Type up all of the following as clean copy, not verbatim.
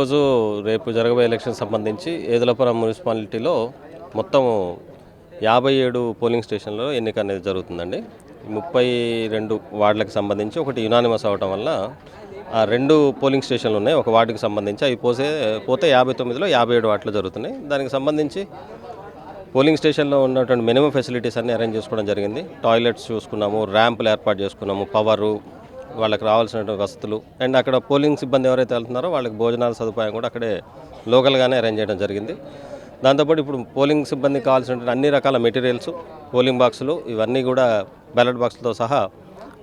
ఈరోజు రేపు జరగబోయే ఎలక్షన్ సంబంధించి ఏదులపురం మున్సిపాలిటీలో మొత్తం 57 పోలింగ్ స్టేషన్లో ఎన్నిక అనేది జరుగుతుందండి. 32 వార్డులకు సంబంధించి ఒకటి యునానిమస్ అవడం వల్ల ఆ 2 పోలింగ్ స్టేషన్లు ఉన్నాయి. ఒక వార్డుకి సంబంధించి అవి పోతే 59లో 57 వార్డులు జరుగుతున్నాయి. దానికి సంబంధించి పోలింగ్ స్టేషన్లో ఉన్నటువంటి మినిమం ఫెసిలిటీస్ అన్నీ అరేంజ్ చేసుకోవడం జరిగింది. టాయిలెట్స్ చూసుకున్నాము, ర్యాంపులు ఏర్పాటు చేసుకున్నాము, పవరు, వాళ్ళకి రావాల్సిన వసతులు అండ్ అక్కడ పోలింగ్ సిబ్బంది ఎవరైతే వెళ్తున్నారో వాళ్ళకి భోజనాల సదుపాయం కూడా అక్కడే లోకల్గానే అరేంజ్ చేయడం జరిగింది. దాంతోపాటు ఇప్పుడు పోలింగ్ సిబ్బందికి కావాల్సిన అన్ని రకాల మెటీరియల్స్, పోలింగ్ బాక్సులు ఇవన్నీ కూడా బ్యాలెట్ బాక్సులతో సహా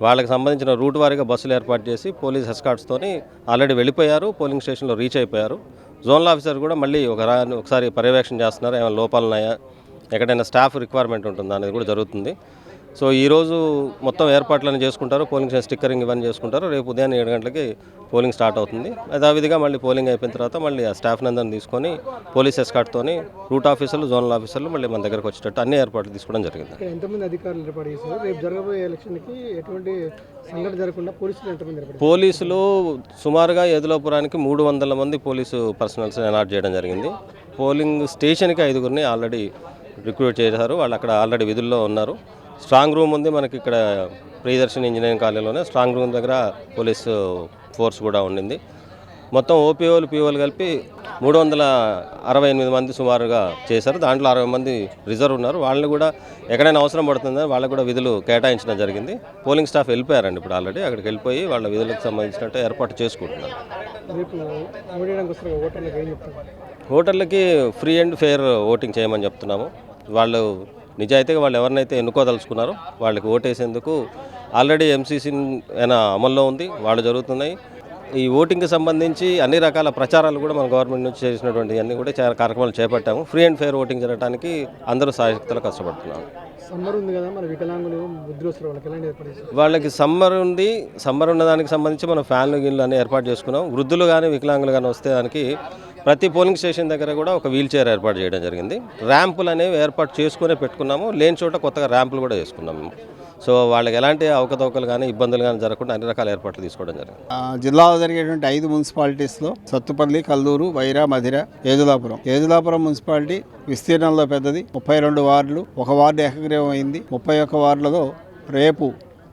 వాళ్ళకి సంబంధించిన రూట్ వారీగా బస్సులు ఏర్పాటు చేసి పోలీస్ ఎస్కార్ట్స్తోని ఆల్రెడీ వెళ్ళిపోయారు, పోలింగ్ స్టేషన్లో రీచ్ అయిపోయారు. జోనల్ ఆఫీసర్ కూడా మళ్ళీ ఒకసారి పర్యవేక్షణ చేస్తున్నారు. ఏమైనా లోపాలు ఉన్నాయా, ఎక్కడైనా స్టాఫ్ రిక్వైర్మెంట్ ఉంటుందా అనేది కూడా జరుగుతుంది. సో ఈరోజు మొత్తం ఏర్పాట్లను చేసుకుంటారు, పోలింగ్ స్టిక్కరింగ్ ఇవన్నీ చేసుకుంటారు. రేపు ఉదయం 7 గంటలకి పోలింగ్ స్టార్ట్ అవుతుంది. యథావిధిగా మళ్ళీ పోలింగ్ అయిపోయిన తర్వాత మళ్ళీ ఆ స్టాఫ్ నందరిని తీసుకొని పోలీస్ ఎస్కార్ట్తోని రూట్ ఆఫీసర్లు, జోనల్ ఆఫీసర్లు మళ్ళీ మన దగ్గరకు వచ్చేటట్టు అన్ని ఏర్పాట్లు తీసుకోవడం జరిగింది. ఎంతమంది అధికారులు ఏర్పాటు చేశారు? రేపు జరగబోయే ఎలక్షన్కి ఎటువంటి సంఘటన జరగకుండా పోలీసులు సుమారుగా ఏదులాపురానికి 300 మంది పోలీసు పర్సనల్స్ అలాట్ చేయడం జరిగింది. పోలింగ్ స్టేషన్కి 5గురిని ఆల్రెడీ రిక్రూట్ చేశారు. వాళ్ళు అక్కడ ఆల్రెడీ విధుల్లో ఉన్నారు. స్ట్రాంగ్ రూమ్ ఉంది మనకి ఇక్కడ ప్రియదర్శిని ఇంజనీరింగ్ కాలేజీలోనే. స్ట్రాంగ్ రూమ్ దగ్గర పోలీసు ఫోర్స్ కూడా ఉండింది. మొత్తం ఓపీఓలు పీఓలు కలిపి 368 మంది సుమారుగా చేశారు. దాంట్లో 60 మంది రిజర్వ్ ఉన్నారు. వాళ్ళని కూడా ఎక్కడైనా అవసరం పడుతుందని వాళ్ళకు కూడా విధులు కేటాయించడం జరిగింది. పోలింగ్ స్టాఫ్ వెళ్ళిపోయారండి ఇప్పుడు ఆల్రెడీ. అక్కడికి వెళ్ళిపోయి వాళ్ళ విధులకు సంబంధించినట్టు ఏర్పాటు చేసుకుంటున్నారు. ఓటర్లకి ఫ్రీ అండ్ ఫెయిర్ ఓటింగ్ చేయమని చెప్తున్నాము. వాళ్ళు నిజాయితీగా వాళ్ళు ఎవరినైతే ఎన్నుకోదలుచుకున్నారో వాళ్ళకి ఓటేసేందుకు ఆల్రెడీ ఎంసీసీ అమల్లో ఉంది, వాళ్ళు జరుగుతున్నాయి. ఈ ఓటింగ్కి సంబంధించి అన్ని రకాల ప్రచారాలు కూడా మన గవర్నమెంట్ నుంచి చేసినటువంటి అన్నీ కూడా చాలా కార్యక్రమాలు చేపట్టాము. ఫ్రీ అండ్ ఫెయిర్ ఓటింగ్ జరగడానికి అందరూ సాయశక్తులు కష్టపడుతున్నారు. సమ్మర్ ఉంది కదా, మన వికలాంగులు వాళ్ళకి సమ్మర్ ఉంది. సమ్మర్ ఉన్న దానికి సంబంధించి మనం ఫ్యాన్లు గిన్లు అన్నీ ఏర్పాటు చేసుకున్నాం. వృద్ధులు కానీ వికలాంగులు కానీ వస్తే దానికి ప్రతి పోలింగ్ స్టేషన్ దగ్గర కూడా ఒక వీల్ చైర్ ఏర్పాటు చేయడం జరిగింది. ర్యాంపులు అనేవి ఏర్పాటు చేసుకునే పెట్టుకున్నాము. లేని చోట కొత్తగా ర్యాంపులు కూడా చేసుకున్నాము. సో వాళ్ళకి ఎలాంటి అవకతవకలు కానీ ఇబ్బందులు కానీ జరగకుండా అన్ని రకాల ఏర్పాట్లు తీసుకోవడం జరిగింది. జిల్లాలో జరిగేటువంటి 5 మున్సిపాలిటీస్లో సత్తుపల్లి, కల్లూరు, వైరా, మధిర, ఏదులాపురం మున్సిపాలిటీ విస్తీర్ణంలో పెద్దది. 32 వార్డులు, ఒక వార్డు ఏకగ్రీవం అయింది. 31 వార్డులలో రేపు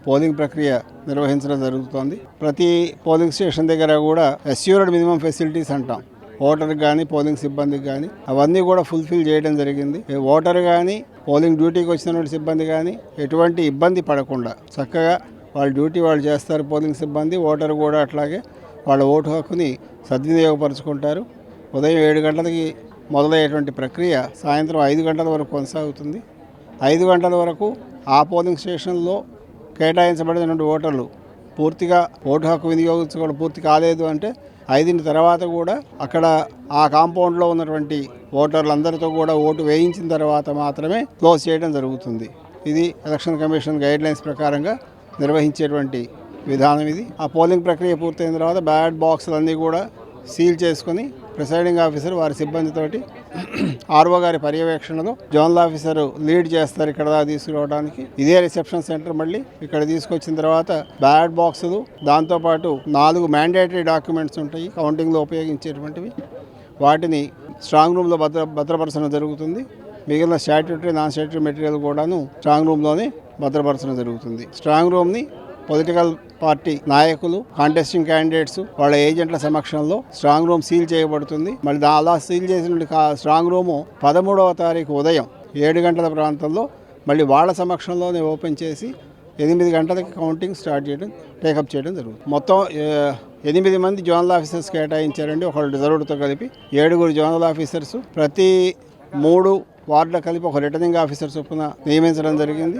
పోలింగ్ ప్రక్రియ నిర్వహించడం జరుగుతోంది. ప్రతి పోలింగ్ స్టేషన్ దగ్గర కూడా అస్యూర్డ్ మినిమం ఫెసిలిటీస్ అంటాం, ఓటర్కి కానీ పోలింగ్ సిబ్బందికి కానీ అవన్నీ కూడా ఫుల్ఫిల్ చేయడం జరిగింది. ఓటర్ కానీ పోలింగ్ డ్యూటీకి వచ్చినటువంటి సిబ్బంది కానీ ఎటువంటి ఇబ్బంది పడకుండా చక్కగా వాళ్ళ డ్యూటీ వాళ్ళు చేస్తారు. పోలింగ్ సిబ్బంది, ఓటర్ కూడా అట్లాగే వాళ్ళ ఓటు హక్కుని సద్వినియోగపరుచుకుంటారు. ఉదయం 7 గంటలకి మొదలయ్యేటువంటి ప్రక్రియ సాయంత్రం 5 గంటల వరకు కొనసాగుతుంది. 5 గంటల వరకు ఆ పోలింగ్ స్టేషన్లో కేటాయించబడినటువంటి ఓటర్లు పూర్తిగా ఓటు హక్కు వినియోగించుకోవడం పూర్తి కాలేదు అంటే 5 తర్వాత కూడా అక్కడ ఆ కాంపౌండ్లో ఉన్నటువంటి ఓటర్లందరితో కూడా ఓటు వేయించిన తర్వాత మాత్రమే క్లోజ్ చేయడం జరుగుతుంది. ఇది ఎలక్షన్ కమిషన్ గైడ్లైన్స్ ప్రకారంగా నిర్వహించేటువంటి విధానం ఇది. ఆ పోలింగ్ ప్రక్రియ పూర్తయిన తర్వాత బ్యాలెట్ బాక్సులన్నీ కూడా సీల్ చేసుకొని ప్రిసైడింగ్ ఆఫీసర్ వారి సిబ్బందితోటి ఆర్ఓ గారి పర్యవేక్షణలో జోనల్ ఆఫీసర్ లీడ్ చేస్తారు ఇక్కడ దాకా తీసుకురావడానికి. ఇదే రిసెప్షన్ సెంటర్ మళ్ళీ ఇక్కడ తీసుకొచ్చిన తర్వాత బ్యాలెట్ బాక్సులు, దాంతోపాటు 4 మ్యాండేటరీ డాక్యుమెంట్స్ ఉంటాయి కౌంటింగ్లో ఉపయోగించేటువంటివి. వాటిని స్ట్రాంగ్ రూమ్లో భద్రపరచడం జరుగుతుంది. మిగిలిన స్టాట్యూటరీ, నాన్ స్టాట్యూటరీ మెటీరియల్ కూడాను స్ట్రాంగ్ రూమ్లోనే భద్రపరచడం జరుగుతుంది. స్ట్రాంగ్ రూమ్ని పొలిటికల్ పార్టీ నాయకులు, కాంటెస్టింగ్ క్యాండిడేట్స్ వాళ్ళ ఏజెంట్ల సమక్షంలో స్ట్రాంగ్ రూమ్ సీల్ చేయబడుతుంది. మళ్ళీ అలా సీల్ చేసిన స్ట్రాంగ్ రూము 13వ తారీఖు ఉదయం 7 గంటల ప్రాంతంలో మళ్ళీ వాళ్ళ సమక్షంలోనే ఓపెన్ చేసి 8 గంటలకి కౌంటింగ్ టేకప్ చేయడం జరుగుతుంది. మొత్తం 8 మంది జోనల్ ఆఫీసర్స్ కేటాయించారండి, ఒకళ్ళు రిజర్వ్డ్తో కలిపి 7 జోనల్ ఆఫీసర్స్. ప్రతి 3 వార్డులో కలిపి ఒక రిటర్నింగ్ ఆఫీసర్ చొప్పున నియమించడం జరిగింది.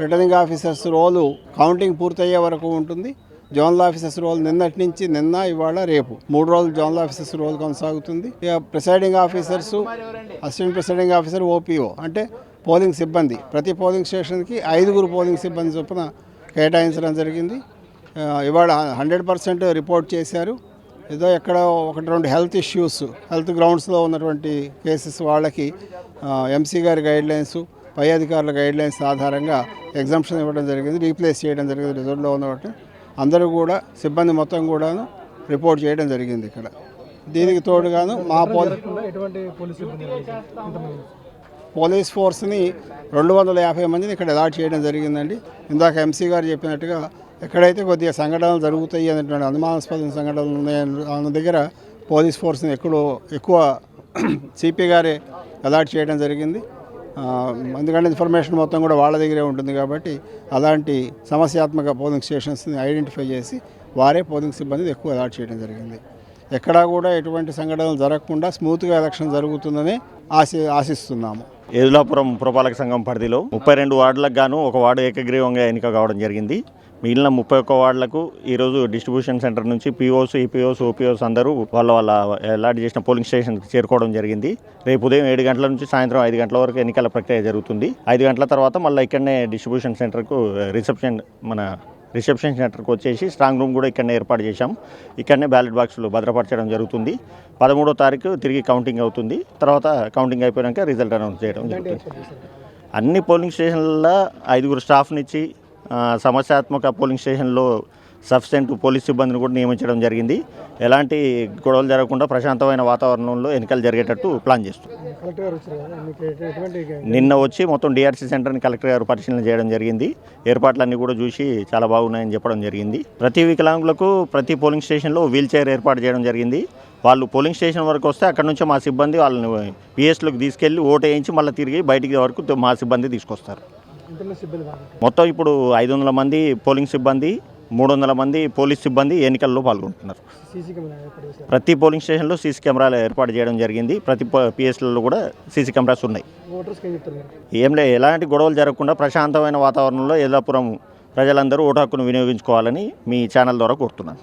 రిటర్నింగ్ ఆఫీసర్స్ రోలు కౌంటింగ్ పూర్తయ్యే వరకు ఉంటుంది. జోనల్ ఆఫీసర్స్ రోల్ నిన్న, ఇవాళ, రేపు 3 రోజులు జోనల్ ఆఫీసర్స్ రోల్ కొనసాగుతుంది. ఇక presiding officers, assistant presiding officer, Oppo అంటే పోలింగ్ సిబ్బంది ప్రతి పోలింగ్ స్టేషన్కి 5 పోలింగ్ సిబ్బంది చొప్పున కేటాయించడం జరిగింది. ఇవాళ 100% రిపోర్ట్ చేశారు. ఏదో ఎక్కడ 1-2 హెల్త్ గ్రౌండ్స్లో ఉన్నటువంటి కేసెస్ వాళ్ళకి ఎంసీ గారి గైడ్లైన్స్, పై అధికారుల గైడ్లైన్స్ ఆధారంగా ఎగ్జామ్షన్ ఇవ్వడం జరిగింది, రీప్లేస్ చేయడం జరిగింది. రిజర్వ్లో ఉన్నటువంటి అందరూ కూడా సిబ్బంది మొత్తం కూడాను రిపోర్ట్ చేయడం జరిగింది ఇక్కడ. దీనికి తోడుగాను మా జరగకుండా ఎటువంటి పోలీసు సిబ్బంది ఎంతమంది? పోలీస్ ఫోర్స్ని 250 మందిని ఇక్కడ అలాట్ చేయడం జరిగిందండి. ఇందాక ఎంసీ గారు చెప్పినట్టుగా ఎక్కడైతే కొద్దిగా సంఘటనలు జరుగుతాయి అనేటువంటి అనుమానాస్పద సంఘటనలు ఉన్నాయన్న దగ్గర పోలీస్ ఫోర్స్ని ఎక్కువ సిపి గారే అలాట్ చేయడం జరిగింది. ఎందుకంటే ఇన్ఫర్మేషన్ మొత్తం కూడా వాళ్ళ దగ్గరే ఉంటుంది కాబట్టి అలాంటి సమస్యాత్మక పోలింగ్ స్టేషన్స్ని ఐడెంటిఫై చేసి వారే పోలింగ్ సిబ్బంది ఎక్కువ అలాట్ చేయడం జరిగింది. ఎక్కడా కూడా ఎటువంటి సంఘటనలు జరగకుండా స్మూత్గా ఎలక్షన్ జరుగుతుందని ఆశిస్తున్నాము. ఏదులాపురం పురపాలక సంఘం పరిధిలో 32 వార్డులకు గాను ఒక వార్డు ఏకగ్రీవంగా ఎన్నిక కావడం జరిగింది. మిగిలిన 31 వార్డులకు ఈరోజు డిస్ట్రిబ్యూషన్ సెంటర్ నుంచి పీఓస్, ఈపీఓస్, ఓపీఓస్ అందరూ వాళ్ళ అలాట్ చేసిన పోలింగ్ స్టేషన్కి చేరుకోవడం జరిగింది. రేపు ఉదయం 7 గంటల నుంచి సాయంత్రం 5 గంటల వరకు ఎన్నికల ప్రక్రియ జరుగుతుంది. 5 గంటల తర్వాత మళ్ళీ ఇక్కడనే డిస్ట్రిబ్యూషన్ సెంటర్కు రిసెప్షన్ సెంటర్కి వచ్చేసి స్ట్రాంగ్ రూమ్ కూడా ఇక్కడనే ఏర్పాటు చేశాం. ఇక్కడనే బ్యాలెట్ బాక్సులు భద్రపరచడం జరుగుతుంది. 13వ తారీఖు తిరిగి కౌంటింగ్ అవుతుంది. తర్వాత కౌంటింగ్ అయిపోయాక రిజల్ట్ అనౌన్స్ చేయడం జరుగుతుంది. అన్ని పోలింగ్ స్టేషన్లలో 5 స్టాఫ్నిచ్చి సమస్యాత్మక పోలింగ్ స్టేషన్లో సఫిషియెంట్ పోలీస్ సిబ్బందిని కూడా నియమించడం జరిగింది. ఎలాంటి గొడవలు జరగకుండా ప్రశాంతమైన వాతావరణంలో ఎన్నికలు జరిగేటట్టు ప్లాన్ చేస్తాం. కలెక్టర్ గారు వచ్చారు కదా, మీకు ఎటువంటి నిన్న వచ్చి మొత్తం డిఆర్సీ సెంటర్ని కలెక్టర్ గారు పరిశీలన చేయడం జరిగింది. ఏర్పాట్లన్నీ కూడా చూసి చాలా బాగున్నాయని చెప్పడం జరిగింది. ప్రతి వికలాంగులకు ప్రతి పోలింగ్ స్టేషన్లో వీల్ చైర్ ఏర్పాటు చేయడం జరిగింది. వాళ్ళు పోలింగ్ స్టేషన్ వరకు వస్తే అక్కడ నుంచి మా సిబ్బంది వాళ్ళని పిఎస్లోకి తీసుకెళ్ళి ఓటు వేయించి మళ్ళీ తిరిగి బయటికి వరకు మా సిబ్బంది తీసుకొస్తారు. ఇంటర్నెట్ సిబ్బంది బాగా మొత్తం ఇప్పుడు 500 మంది పోలింగ్ సిబ్బంది, 300 మంది పోలీస్ సిబ్బంది ఎన్నికల్లో పాల్గొంటున్నారు. సీసీ కెమెరా ఏర్పాటు చేశారు. ప్రతి పోలింగ్ స్టేషన్లో సీసీ కెమెరాలు ఏర్పాటు చేయడం జరిగింది. ప్రతి పిఎస్లలో కూడా సీసీ కెమెరాస్ ఉన్నాయి. ఓటర్స్కి ఏం చెప్తారు మీరు? ఏం లేదు, ఎలాంటి గొడవలు జరగకుండా ప్రశాంతమైన వాతావరణంలో ఏదాపురం ప్రజలందరూ ఓటు హక్కును వినియోగించుకోవాలని మీ ఛానల్ ద్వారా కోరుతున్నాను.